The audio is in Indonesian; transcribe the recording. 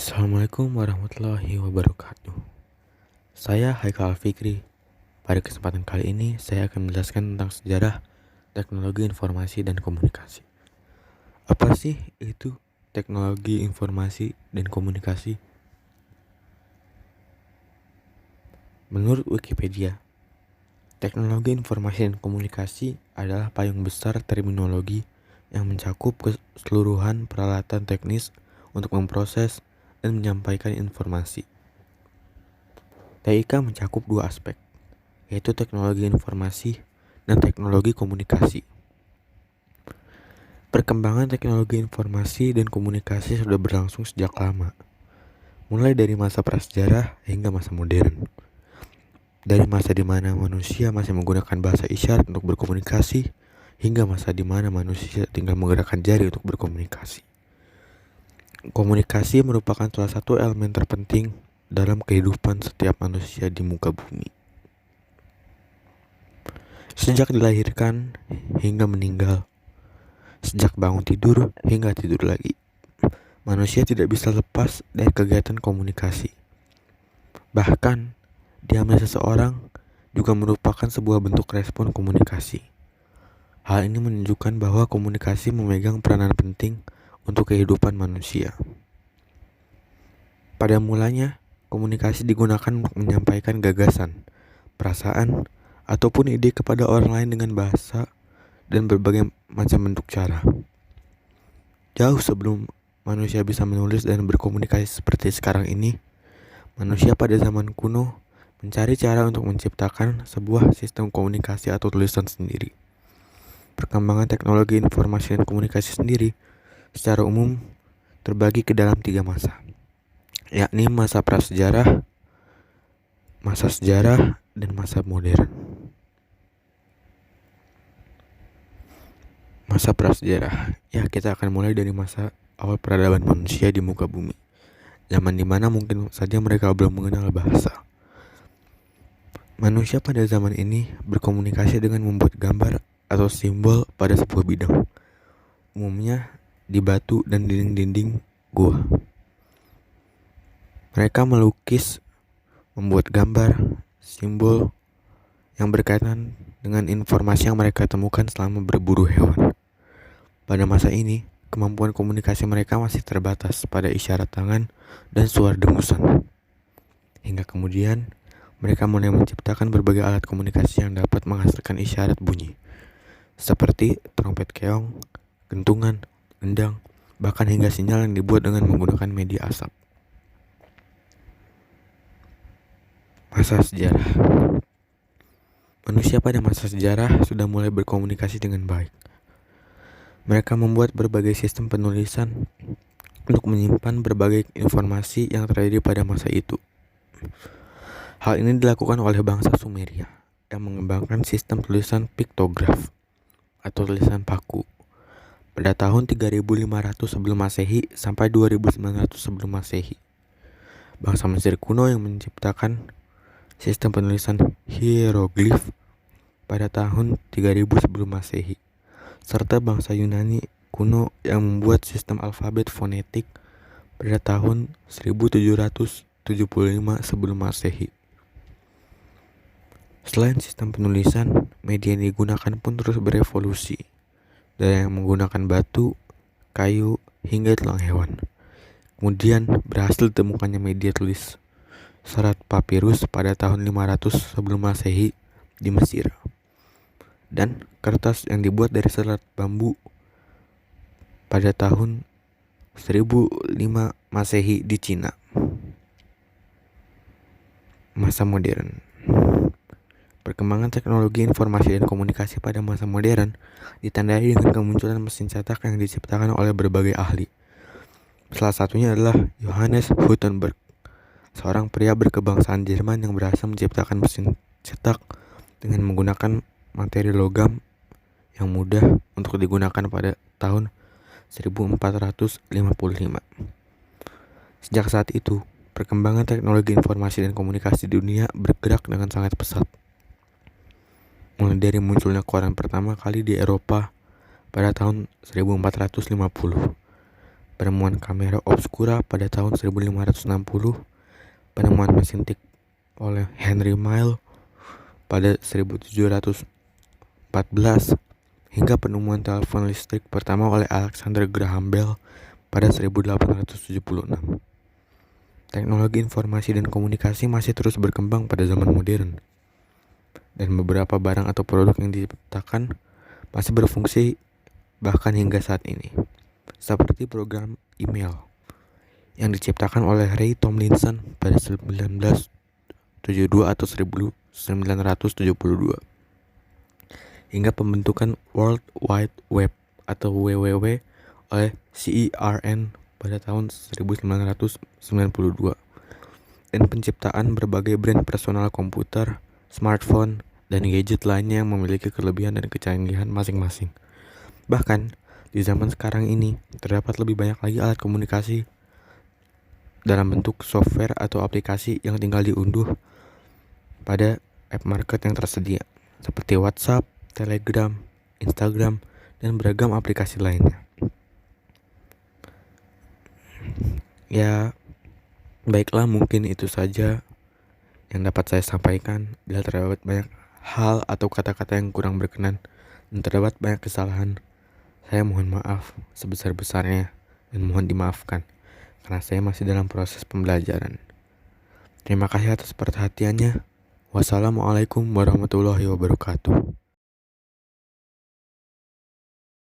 Assalamualaikum warahmatullahi wabarakatuh. Saya Haikal Fikri. Pada kesempatan kali ini saya akan menjelaskan tentang sejarah teknologi informasi dan komunikasi. Apa sih itu teknologi informasi dan komunikasi? Menurut Wikipedia, teknologi informasi dan komunikasi adalah payung besar terminologi yang mencakup keseluruhan peralatan teknis untuk memproses dan menyampaikan informasi. TIK mencakup dua aspek, yaitu teknologi informasi dan teknologi komunikasi. Perkembangan teknologi informasi dan komunikasi sudah berlangsung sejak lama, mulai dari masa prasejarah hingga masa modern. Dari masa di mana manusia masih menggunakan bahasa isyarat untuk berkomunikasi, hingga masa di mana manusia tinggal menggerakkan jari untuk berkomunikasi. Komunikasi merupakan salah satu elemen terpenting dalam kehidupan setiap manusia di muka bumi. Sejak dilahirkan hingga meninggal, sejak bangun tidur hingga tidur lagi, manusia tidak bisa lepas dari kegiatan komunikasi. Bahkan, diamnya seseorang juga merupakan sebuah bentuk respon komunikasi. Hal ini menunjukkan bahwa komunikasi memegang peranan penting untuk kehidupan manusia. Pada mulanya, komunikasi digunakan untuk menyampaikan gagasan, perasaan, ataupun ide kepada orang lain dengan bahasa dan berbagai macam bentuk cara. Jauh sebelum manusia bisa menulis dan berkomunikasi seperti sekarang ini, manusia pada zaman kuno mencari cara untuk menciptakan sebuah sistem komunikasi atau tulisan sendiri. Perkembangan teknologi informasi dan komunikasi sendiri secara umum terbagi ke dalam 3 masa, yakni masa prasejarah, masa sejarah, dan masa modern. Masa prasejarah, kita akan mulai dari masa awal peradaban manusia di muka bumi, zaman dimana mungkin saja mereka belum mengenal bahasa. Manusia pada zaman ini berkomunikasi dengan membuat gambar atau simbol pada sebuah bidang, umumnya di batu dan dinding-dinding gua. Mereka melukis, membuat gambar, simbol yang berkaitan dengan informasi yang mereka temukan selama berburu hewan. Pada masa ini, kemampuan komunikasi mereka masih terbatas pada isyarat tangan dan suara dengusan. Hingga kemudian, mereka mulai menciptakan berbagai alat komunikasi yang dapat menghasilkan isyarat bunyi, seperti trompet keong, gentungan, gendang, bahkan hingga sinyal yang dibuat dengan menggunakan media asap. Masa sejarah. Manusia pada masa sejarah sudah mulai berkomunikasi dengan baik. Mereka membuat berbagai sistem penulisan untuk menyimpan berbagai informasi yang terjadi pada masa itu. Hal ini dilakukan oleh bangsa Sumeria yang mengembangkan sistem tulisan piktograf atau tulisan paku pada tahun 3500 sebelum Masehi sampai 2900 sebelum Masehi. Bangsa Mesir kuno yang menciptakan sistem penulisan hieroglif pada tahun 3000 sebelum Masehi, serta bangsa Yunani kuno yang membuat sistem alfabet fonetik pada tahun 1775 sebelum Masehi. Selain sistem penulisan, media yang digunakan pun terus berevolusi, dari yang menggunakan batu, kayu, hingga tulang hewan. Kemudian berhasil ditemukannya media tulis serat papirus pada tahun 500 sebelum Masehi di Mesir, dan kertas yang dibuat dari serat bambu pada tahun 1005 Masehi di Cina. Masa modern. Perkembangan teknologi informasi dan komunikasi pada masa modern ditandai dengan kemunculan mesin cetak yang diciptakan oleh berbagai ahli. Salah satunya adalah Johannes Gutenberg, seorang pria berkebangsaan Jerman yang berhasil menciptakan mesin cetak dengan menggunakan materi logam yang mudah untuk digunakan pada tahun 1455. Sejak saat itu, perkembangan teknologi informasi dan komunikasi di dunia bergerak dengan sangat pesat. Mulai dari munculnya koran pertama kali di Eropa pada tahun 1450. penemuan kamera obscura pada tahun 1560, penemuan mesin tik oleh Henry Mill pada 1714, hingga penemuan telepon listrik pertama oleh Alexander Graham Bell pada 1876. Teknologi informasi dan komunikasi masih terus berkembang pada zaman modern, dan beberapa barang atau produk yang diciptakan masih berfungsi bahkan hingga saat ini, seperti program email yang diciptakan oleh Ray Tomlinson pada 1972 atau 1972, hingga pembentukan World Wide Web atau WWW oleh CERN pada tahun 1992, dan penciptaan berbagai brand personal komputer, smartphone, dan gadget lainnya yang memiliki kelebihan dan kecanggihan masing-masing. Bahkan, di zaman sekarang ini, terdapat lebih banyak lagi alat komunikasi dalam bentuk software atau aplikasi yang tinggal diunduh pada app market yang tersedia, seperti WhatsApp, Telegram, Instagram, dan beragam aplikasi lainnya. Ya, baiklah, mungkin itu saja yang dapat saya sampaikan. Bila terdapat banyak hal atau kata-kata yang kurang berkenan dan terdapat banyak kesalahan, saya mohon maaf sebesar-besarnya dan mohon dimaafkan, karena saya masih dalam proses pembelajaran. Terima kasih atas perhatiannya. Wassalamualaikum warahmatullahi wabarakatuh.